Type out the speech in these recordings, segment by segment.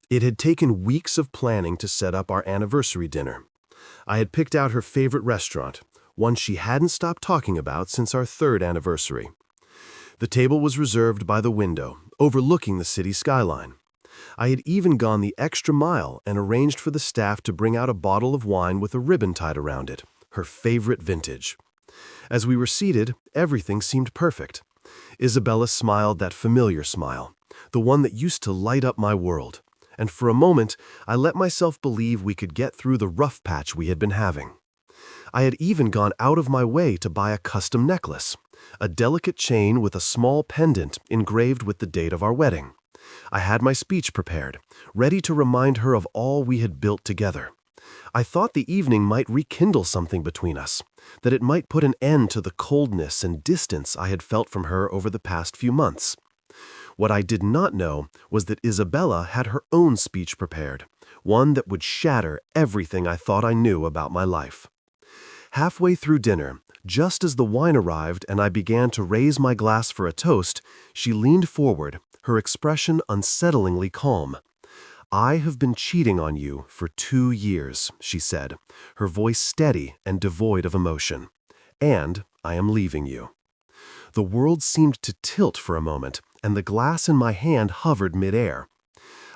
It had taken weeks of planning to set up our anniversary dinner. I had picked out her favorite restaurant, one she hadn't stopped talking about since our third anniversary. The table was reserved by the window, overlooking the city skyline. I had even gone the extra mile and arranged for the staff to bring out a bottle of wine with a ribbon tied around it, her favorite vintage. As we were seated, everything seemed perfect. Isabella smiled that familiar smile, the one that used to light up my world, and for a moment I let myself believe we could get through the rough patch we had been having. I had even gone out of my way to buy a custom necklace, a delicate chain with a small pendant engraved with the date of our wedding. I had my speech prepared, ready to remind her of all we had built together. I thought the evening might rekindle something between us, that it might put an end to the coldness and distance I had felt from her over the past few months. What I did not know was that Isabella had her own speech prepared, one that would shatter everything I thought I knew about my life. Halfway through dinner, just as the wine arrived and I began to raise my glass for a toast, she leaned forward, her expression unsettlingly calm. "I have been cheating on you for 2 years," she said, her voice steady and devoid of emotion. "And I am leaving you." The world seemed to tilt for a moment, and the glass in my hand hovered midair.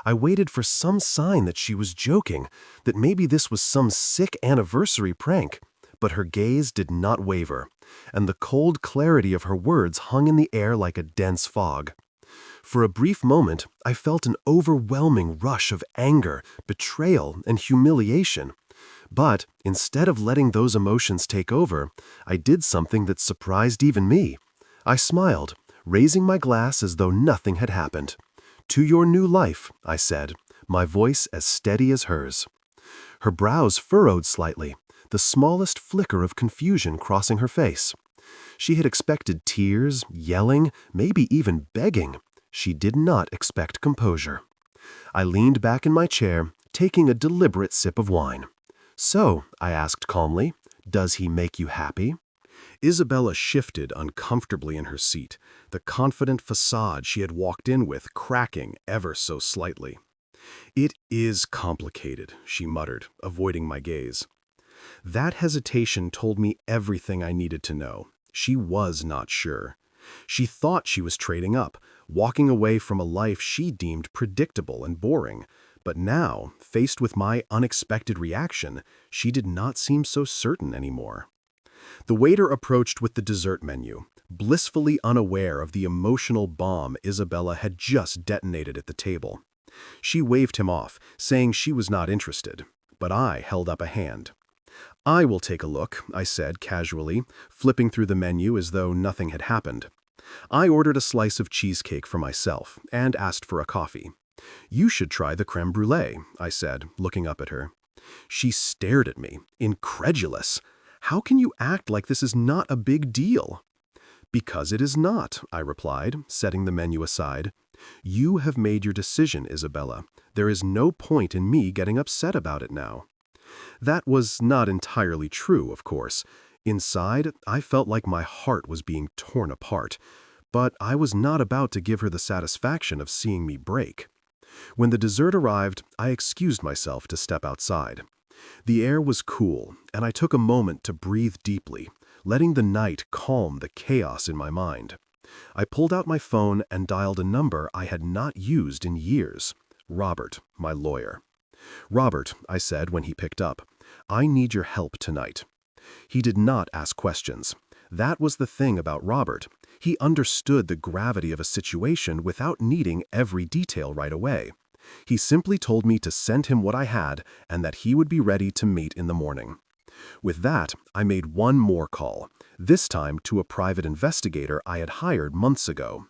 I waited for some sign that she was joking, that maybe this was some sick anniversary prank, but her gaze did not waver, and the cold clarity of her words hung in the air like a dense fog. For a brief moment, I felt an overwhelming rush of anger, betrayal, and humiliation. But instead of letting those emotions take over, I did something that surprised even me. I smiled, raising my glass as though nothing had happened. "To your new life," I said, my voice as steady as hers. Her brows furrowed slightly, the smallest flicker of confusion crossing her face. She had expected tears, yelling, maybe even begging. She did not expect composure. I leaned back in my chair, taking a deliberate sip of wine. "So," I asked calmly, "does he make you happy?" Isabella shifted uncomfortably in her seat, the confident facade she had walked in with cracking ever so slightly. "It is complicated," she muttered, avoiding my gaze. That hesitation told me everything I needed to know. She was not sure. She thought she was trading up, walking away from a life she deemed predictable and boring. But now, faced with my unexpected reaction, she did not seem so certain anymore. The waiter approached with the dessert menu, blissfully unaware of the emotional bomb Isabella had just detonated at the table. She waved him off, saying she was not interested, but I held up a hand. "I will take a look," I said casually, flipping through the menu as though nothing had happened. I ordered a slice of cheesecake for myself and asked for a coffee. "You should try the crème brûlée," I said, looking up at her. She stared at me, incredulous. "How can you act like this is not a big deal?" "Because it is not," I replied, setting the menu aside. "You have made your decision, Isabella. There is no point in me getting upset about it now." That was not entirely true, of course. Inside, I felt like my heart was being torn apart, but I was not about to give her the satisfaction of seeing me break. When the dessert arrived, I excused myself to step outside. The air was cool, and I took a moment to breathe deeply, letting the night calm the chaos in my mind. I pulled out my phone and dialed a number I had not used in years. Robert, my lawyer. "Robert," I said when he picked up, "I need your help tonight." He did not ask questions. That was the thing about Robert. He understood the gravity of a situation without needing every detail right away. He simply told me to send him what I had and that he would be ready to meet in the morning. With that, I made one more call, this time to a private investigator I had hired months ago.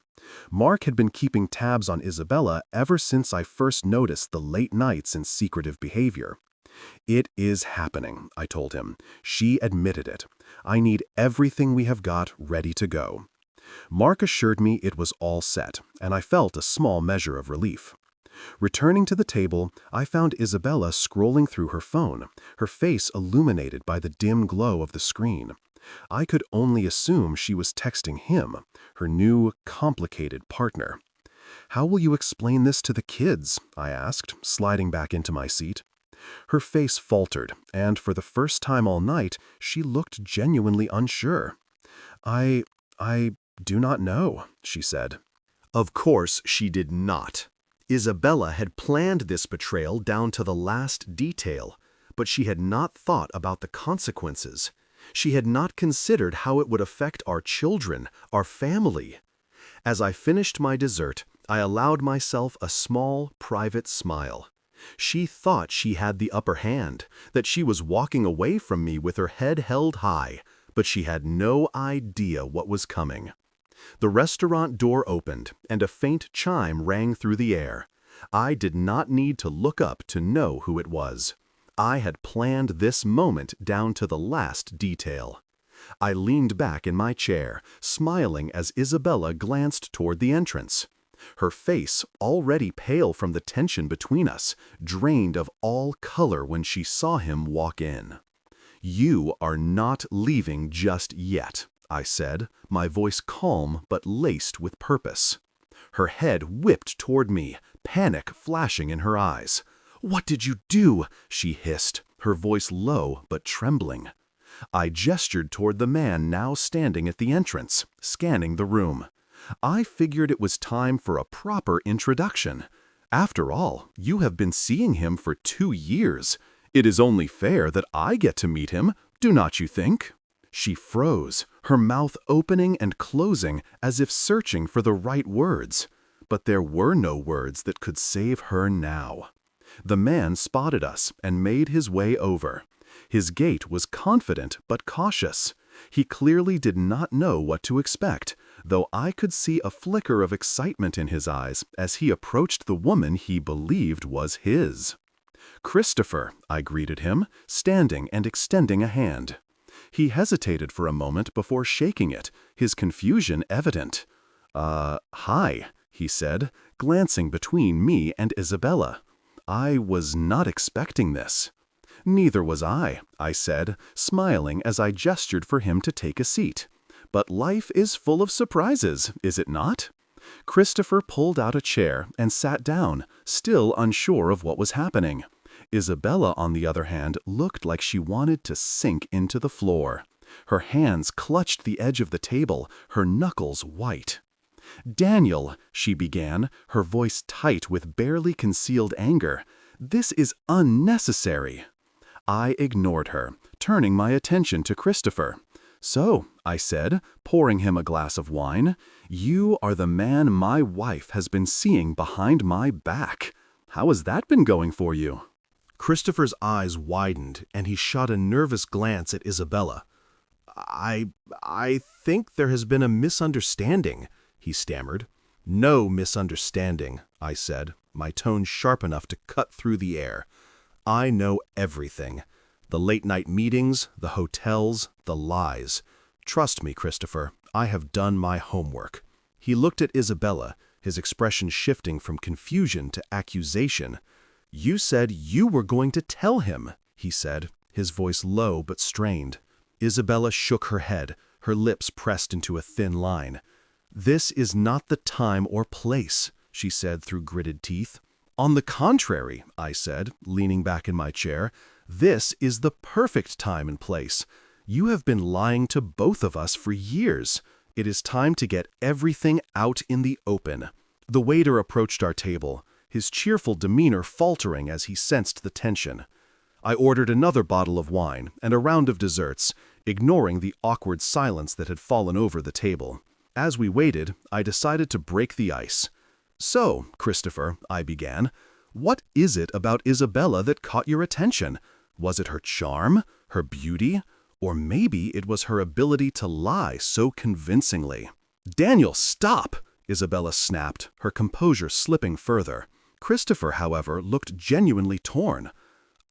Mark had been keeping tabs on Isabella ever since I first noticed the late nights and secretive behavior. "It is happening," I told him. She admitted it. "I need everything we have got ready to go." Mark assured me it was all set, and I felt a small measure of relief. Returning to the table, I found Isabella scrolling through her phone, her face illuminated by the dim glow of the screen. I could only assume she was texting him, her new, complicated partner. "How will you explain this to the kids?" I asked, sliding back into my seat. Her face faltered, and for the first time all night, she looked genuinely unsure. I do not know," she said. Of course she did not. Isabella had planned this betrayal down to the last detail, but she had not thought about the consequences. She had not considered how it would affect our children, our family. As I finished my dessert, I allowed myself a small, private smile. She thought she had the upper hand, that she was walking away from me with her head held high, but she had no idea what was coming. The restaurant door opened, and a faint chime rang through the air. I did not need to look up to know who it was. I had planned this moment down to the last detail. I leaned back in my chair, smiling as Isabella glanced toward the entrance. Her face, already pale from the tension between us, drained of all color when she saw him walk in. "You are not leaving just yet," I said, my voice calm but laced with purpose. Her head whipped toward me, panic flashing in her eyes. "What did you do?" she hissed, her voice low but trembling. I gestured toward the man now standing at the entrance, scanning the room. I figured it was time for a proper introduction. After all, you have been seeing him for 2 years. It is only fair that I get to meet him, do not you think? She froze, her mouth opening and closing as if searching for the right words. But there were no words that could save her now. The man spotted us and made his way over. His gait was confident but cautious. He clearly did not know what to expect, though I could see a flicker of excitement in his eyes as he approached the woman he believed was his. "Christopher," I greeted him, standing and extending a hand. He hesitated for a moment before shaking it, his confusion evident. Hi," he said, glancing between me and Isabella. "I was not expecting this." "Neither was I," I said, smiling as I gestured for him to take a seat. "But life is full of surprises, is it not?" Christopher pulled out a chair and sat down, still unsure of what was happening. Isabella, on the other hand, looked like she wanted to sink into the floor. Her hands clutched the edge of the table, her knuckles white. "Daniel," she began, her voice tight with barely concealed anger, "this is unnecessary." I ignored her, turning my attention to Christopher. "So," I said, pouring him a glass of wine, "you are the man my wife has been seeing behind my back. How has that been going for you?" Christopher's eyes widened, and he shot a nervous glance at Isabella. I think there has been a misunderstanding," he stammered. "No misunderstanding," I said, my tone sharp enough to cut through the air. "I know everything. The late-night meetings, the hotels, the lies. Trust me, Christopher, I have done my homework." He looked at Isabella, his expression shifting from confusion to accusation. "You said you were going to tell him," he said, his voice low but strained. Isabella shook her head, her lips pressed into a thin line. "This is not the time or place," she said through gritted teeth. "On the contrary," I said, leaning back in my chair, "this is the perfect time and place. You have been lying to both of us for years. It is time to get everything out in the open." The waiter approached our table, his cheerful demeanor faltering as he sensed the tension. I ordered another bottle of wine and a round of desserts, ignoring the awkward silence that had fallen over the table. As we waited, I decided to break the ice. "So, Christopher," I began, "what is it about Isabella that caught your attention? Was it her charm, her beauty, or maybe it was her ability to lie so convincingly?" "Daniel, stop!" Isabella snapped, her composure slipping further. Christopher, however, looked genuinely torn.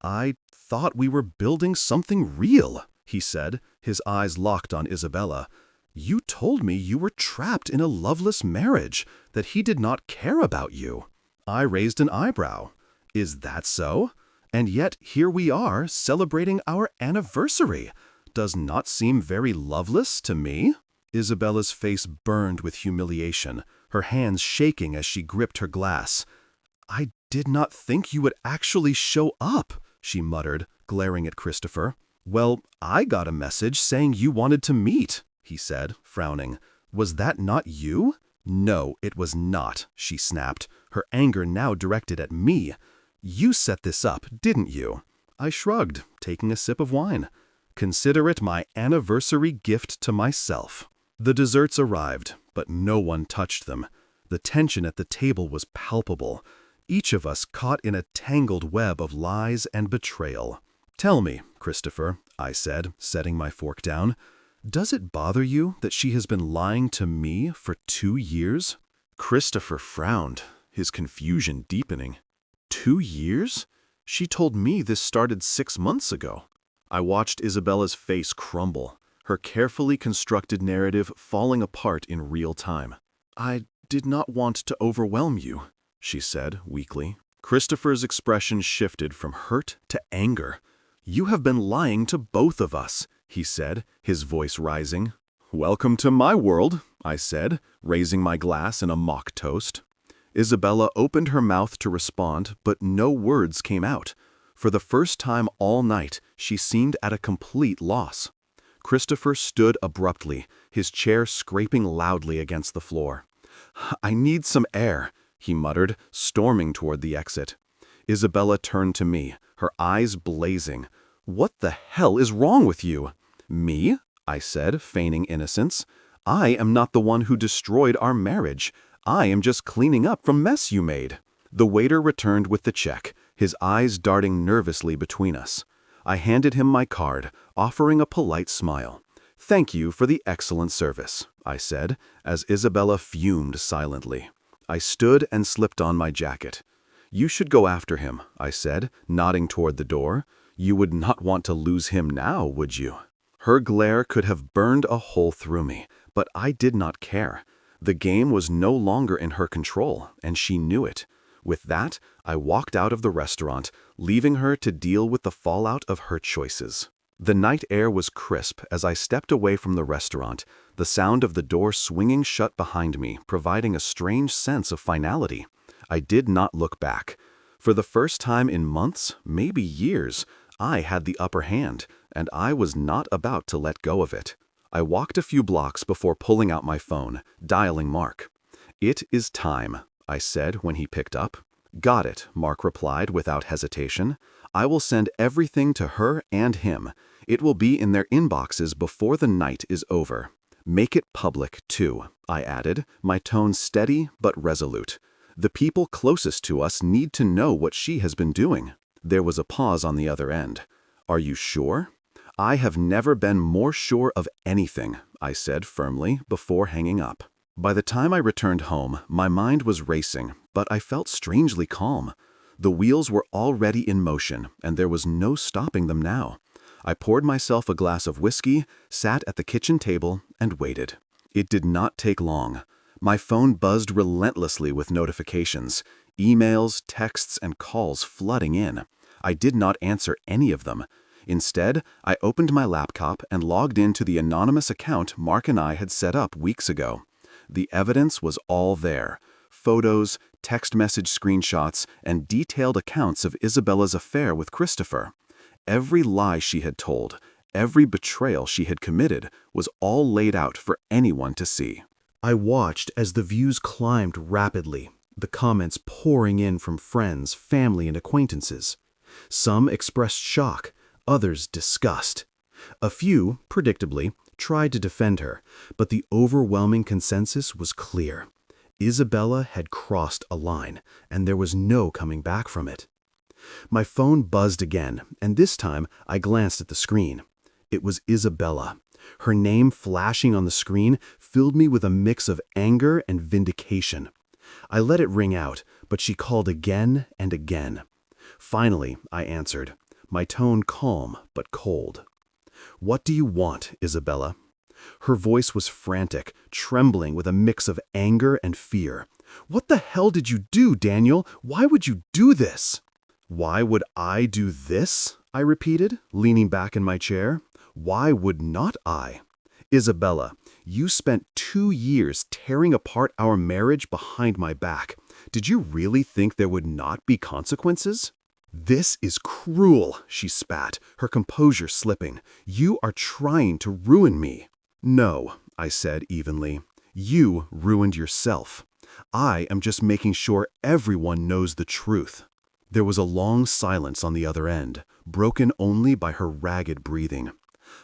"I thought we were building something real," he said, his eyes locked on Isabella. "You told me you were trapped in a loveless marriage, that he did not care about you." I raised an eyebrow. "Is that so? And yet here we are, celebrating our anniversary. Does not seem very loveless to me?" Isabella's face burned with humiliation. her hands shaking as she gripped her glass. "I did not think you would actually show up," she muttered, glaring at Christopher. "Well, I got a message saying you wanted to meet," he said, frowning. "Was that not you?" "No, it was not," she snapped, her anger now directed at me. "You set this up, didn't you?" I shrugged, taking a sip of wine. "Consider it my anniversary gift to myself." The desserts arrived, but no one touched them. The tension at the table was palpable, each of us caught in a tangled web of lies and betrayal. "Tell me, Christopher," I said, setting my fork down, "does it bother you that she has been lying to me for 2 years?" Christopher frowned, his confusion deepening. 2 years? She told me this started 6 months ago. I watched Isabella's face crumble, her carefully constructed narrative falling apart in real time. "I did not want to overwhelm you," she said weakly. Christopher's expression shifted from hurt to anger. "You have been lying to both of us," he said, his voice rising. "Welcome to my world," I said, raising my glass in a mock toast. Isabella opened her mouth to respond, but no words came out. For the first time all night, she seemed at a complete loss. Christopher stood abruptly, his chair scraping loudly against the floor. "I need some air," he muttered, storming toward the exit. Isabella turned to me, her eyes blazing. "What the hell is wrong with you?" "Me?" I said, feigning innocence. "I am not the one who destroyed our marriage. I am just cleaning up from mess you made." The waiter returned with the check, his eyes darting nervously between us. I handed him my card, offering a polite smile. "Thank you for the excellent service," I said, as Isabella fumed silently. I stood and slipped on my jacket. "You should go after him," I said, nodding toward the door. "You would not want to lose him now, would you?" Her glare could have burned a hole through me, but I did not care. The game was no longer in her control, and she knew it. With that, I walked out of the restaurant, leaving her to deal with the fallout of her choices. The night air was crisp as I stepped away from the restaurant, the sound of the door swinging shut behind me providing a strange sense of finality. I did not look back. For the first time in months, maybe years, I had the upper hand, and I was not about to let go of it. I walked a few blocks before pulling out my phone, dialing Mark. "It is time," I said when he picked up. "Got it," Mark replied without hesitation. "I will send everything to her and him. It will be in their inboxes before the night is over. Make it public, too," I added, my tone steady but resolute. "The people closest to us need to know what she has been doing." There was a pause on the other end. "Are you sure?" "I have never been more sure of anything," I said firmly before hanging up. By the time I returned home, my mind was racing, but I felt strangely calm. The wheels were already in motion, and there was no stopping them now. I poured myself a glass of whiskey, sat at the kitchen table, and waited. It did not take long. My phone buzzed relentlessly with notifications, emails, texts, and calls flooding in. I did not answer any of them. Instead, I opened my laptop and logged into the anonymous account Mark and I had set up weeks ago. The evidence was all there. Photos, text message screenshots, and detailed accounts of Isabella's affair with Christopher. Every lie she had told, every betrayal she had committed, was all laid out for anyone to see. I watched as the views climbed rapidly, the comments pouring in from friends, family, and acquaintances. Some expressed shock, others disgust. A few, predictably, tried to defend her, but the overwhelming consensus was clear. Isabella had crossed a line, and there was no coming back from it. My phone buzzed again, and this time I glanced at the screen. It was Isabella. Her name flashing on the screen filled me with a mix of anger and vindication. I let it ring out, but she called again and again. Finally, I answered, my tone calm but cold. "What do you want, Isabella?" Her voice was frantic, trembling with a mix of anger and fear. "What the hell did you do, Daniel? Why would you do this?" "Why would I do this?" I repeated, leaning back in my chair. "Why would not I? Isabella, You spent 2 years tearing apart our marriage behind my back. Did you really think there would not be consequences?" "This is cruel," she spat, her composure slipping. "You are trying to ruin me." "No," I said evenly. "You ruined yourself. I am just making sure everyone knows the truth." There was a long silence on the other end, broken only by her ragged breathing.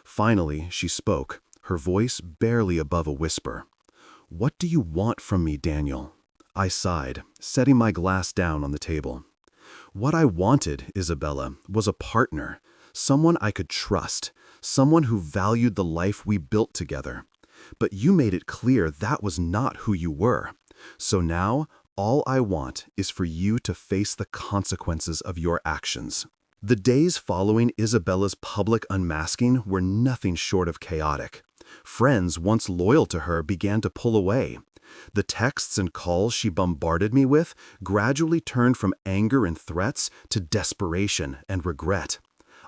Finally, she spoke, her voice barely above a whisper. "What do you want from me, Daniel?" I sighed, setting my glass down on the table. What I wanted, Isabella, was a partner, someone I could trust, someone who valued the life we built together. But you made it clear that was not who you were. So now, all I want is for you to face the consequences of your actions. The days following Isabella's public unmasking were nothing short of chaotic. Friends once loyal to her began to pull away. The texts and calls she bombarded me with gradually turned from anger and threats to desperation and regret.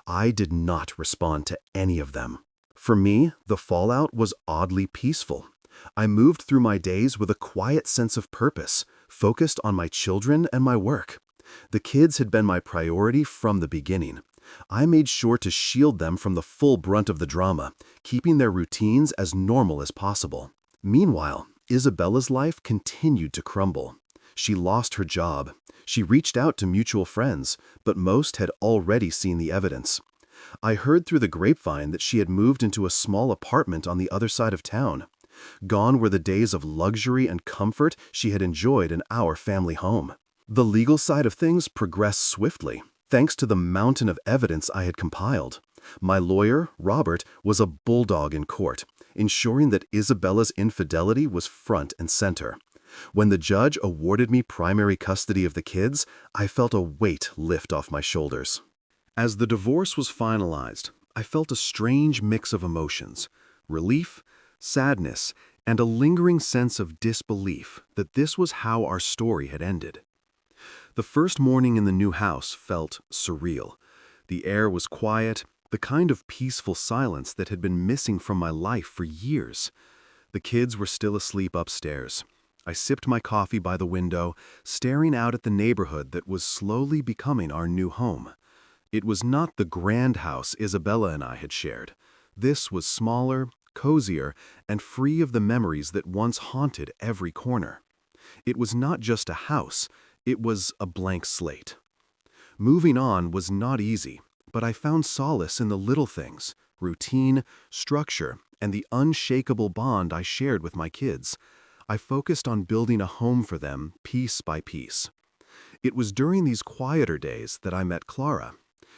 I did not respond to any of them. For me, the fallout was oddly peaceful. I moved through my days with a quiet sense of purpose, focused on my children and my work. The kids had been my priority from the beginning. I made sure to shield them from the full brunt of the drama, keeping their routines as normal as possible. Meanwhile, Isabella's life continued to crumble. She lost her job. She reached out to mutual friends, but most had already seen the evidence. I heard through the grapevine that she had moved into a small apartment on the other side of town. Gone were the days of luxury and comfort she had enjoyed in our family home. The legal side of things progressed swiftly, thanks to the mountain of evidence I had compiled. My lawyer, Robert, was a bulldog in court, ensuring that Isabella's infidelity was front and center. When the judge awarded me primary custody of the kids, I felt a weight lift off my shoulders. As the divorce was finalized, I felt a strange mix of emotions: relief, sadness, and a lingering sense of disbelief that this was how our story had ended. The first morning in the new house felt surreal. The air was quiet, the kind of peaceful silence that had been missing from my life for years. The kids were still asleep upstairs. I sipped my coffee by the window, staring out at the neighborhood that was slowly becoming our new home. It was not the grand house Isabella and I had shared. This was smaller, cozier, and free of the memories that once haunted every corner. It was not just a house, it was a blank slate. Moving on was not easy, but I found solace in the little things: routine, structure, and the unshakable bond I shared with my kids. I focused on building a home for them piece by piece. It was during these quieter days that I met Clara.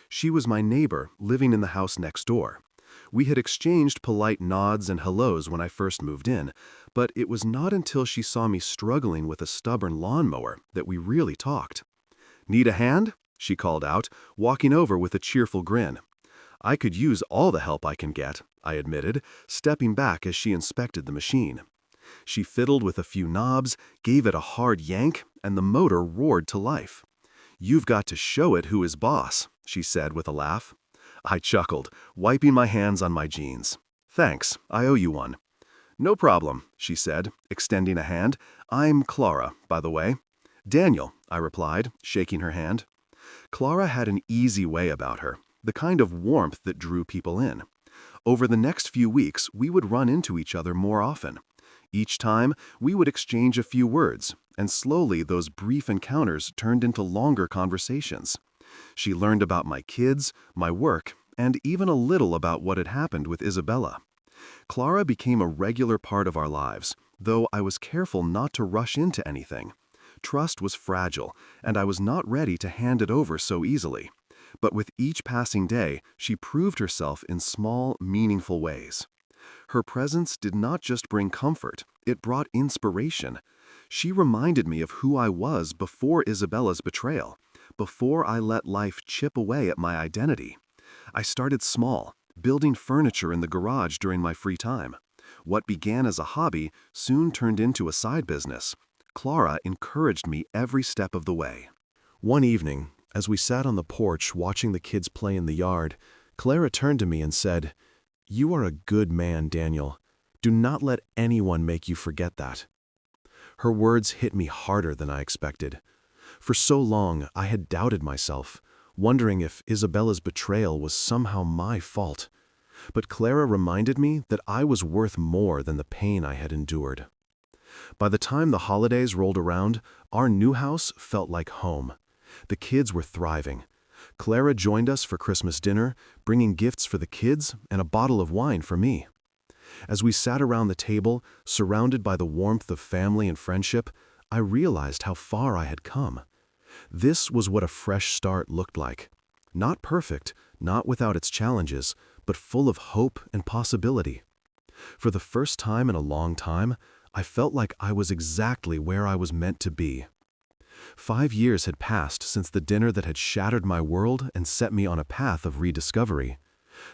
She was my neighbor, living in the house next door. We had exchanged polite nods and hellos when I first moved in, but it was not until she saw me struggling with a stubborn lawnmower that we really talked. "Need a hand?" she called out, walking over with a cheerful grin. "I could use all the help I can get," I admitted, stepping back as she inspected the machine. She fiddled with a few knobs, gave it a hard yank, and the motor roared to life. "You've got to show it who is boss," she said with a laugh. I chuckled, wiping my hands on my jeans. "Thanks, I owe you one." "No problem," she said, extending a hand. "I'm Clara, by the way." "Daniel," I replied, shaking her hand. Clara had an easy way about her, the kind of warmth that drew people in. Over the next few weeks, we would run into each other more often. Each time, we would exchange a few words, and slowly those brief encounters turned into longer conversations. She learned about my kids, my work, and even a little about what had happened with Isabella. Clara became a regular part of our lives, though I was careful not to rush into anything. Trust was fragile, and I was not ready to hand it over so easily. But with each passing day, she proved herself in small, meaningful ways. Her presence did not just bring comfort, it brought inspiration. She reminded me of who I was before Isabella's betrayal, before I let life chip away at my identity. I started small, building furniture in the garage during my free time. What began as a hobby soon turned into a side business. Clara encouraged me every step of the way. One evening, as we sat on the porch watching the kids play in the yard, Clara turned to me and said, "You are a good man, Daniel, Do not let anyone make you forget that." Her words hit me harder than I expected. For so long, I had doubted myself, wondering if Isabella's betrayal was somehow my fault. But Clara reminded me that I was worth more than the pain I had endured. By the time the holidays rolled around, our new house felt like home. The kids were thriving. Clara joined us for Christmas dinner, bringing gifts for the kids and a bottle of wine for me. As we sat around the table, surrounded by the warmth of family and friendship, I realized how far I had come. This was what a fresh start looked like. Not perfect, not without its challenges, but full of hope and possibility. For the first time in a long time, I felt like I was exactly where I was meant to be. 5 years had passed since the dinner that had shattered my world and set me on a path of rediscovery.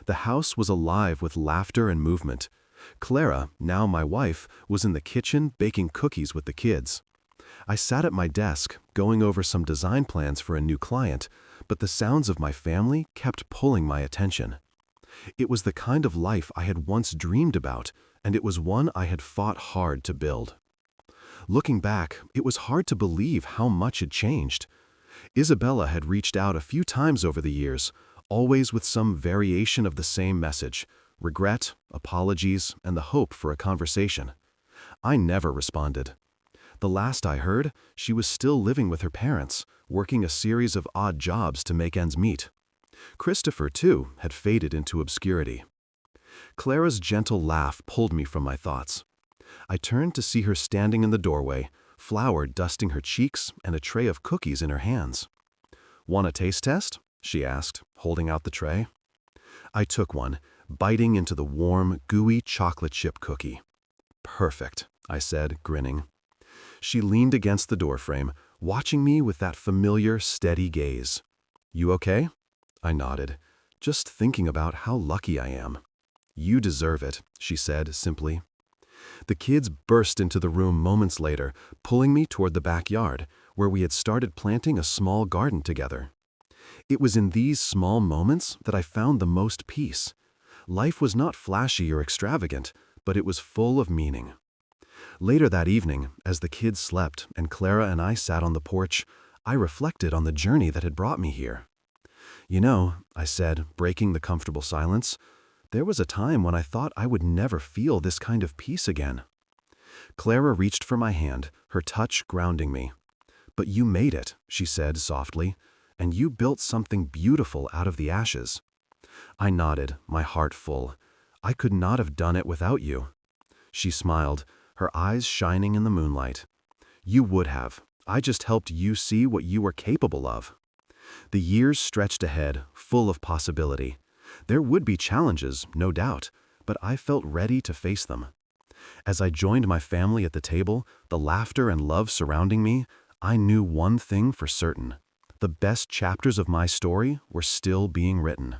The house was alive with laughter and movement. Clara, now my wife, was in the kitchen baking cookies with the kids. I sat at my desk, going over some design plans for a new client, but the sounds of my family kept pulling my attention. It was the kind of life I had once dreamed about, and it was one I had fought hard to build. Looking back, it was hard to believe how much had changed. Isabella had reached out a few times over the years, always with some variation of the same message: regret, apologies, and the hope for a conversation. I never responded. The last I heard, she was still living with her parents, working a series of odd jobs to make ends meet. Christopher, too, had faded into obscurity. Clara's gentle laugh pulled me from my thoughts. I turned to see her standing in the doorway, flour dusting her cheeks and a tray of cookies in her hands. "Want a taste test?" she asked, holding out the tray. I took one, biting into the warm, gooey chocolate chip cookie. "Perfect," I said, grinning. She leaned against the doorframe, watching me with that familiar, steady gaze. "You okay?" I nodded, just thinking about how lucky I am. "You deserve it," she said simply. The kids burst into the room moments later, pulling me toward the backyard, where we had started planting a small garden together. It was in these small moments that I found the most peace. Life was not flashy or extravagant, but it was full of meaning. Later that evening, as the kids slept and Clara and I sat on the porch, I reflected on the journey that had brought me here. "You know," I said, breaking the comfortable silence, "there was a time when I thought I would never feel this kind of peace again." Clara reached for my hand, her touch grounding me. "But you made it," she said softly, "and you built something beautiful out of the ashes." I nodded, my heart full. "I could not have done it without you." She smiled, her eyes shining in the moonlight. "You would have. I just helped you see what you were capable of." The years stretched ahead, full of possibility. There would be challenges, no doubt, but I felt ready to face them. As I joined my family at the table, the laughter and love surrounding me, I knew one thing for certain: the best chapters of my story were still being written.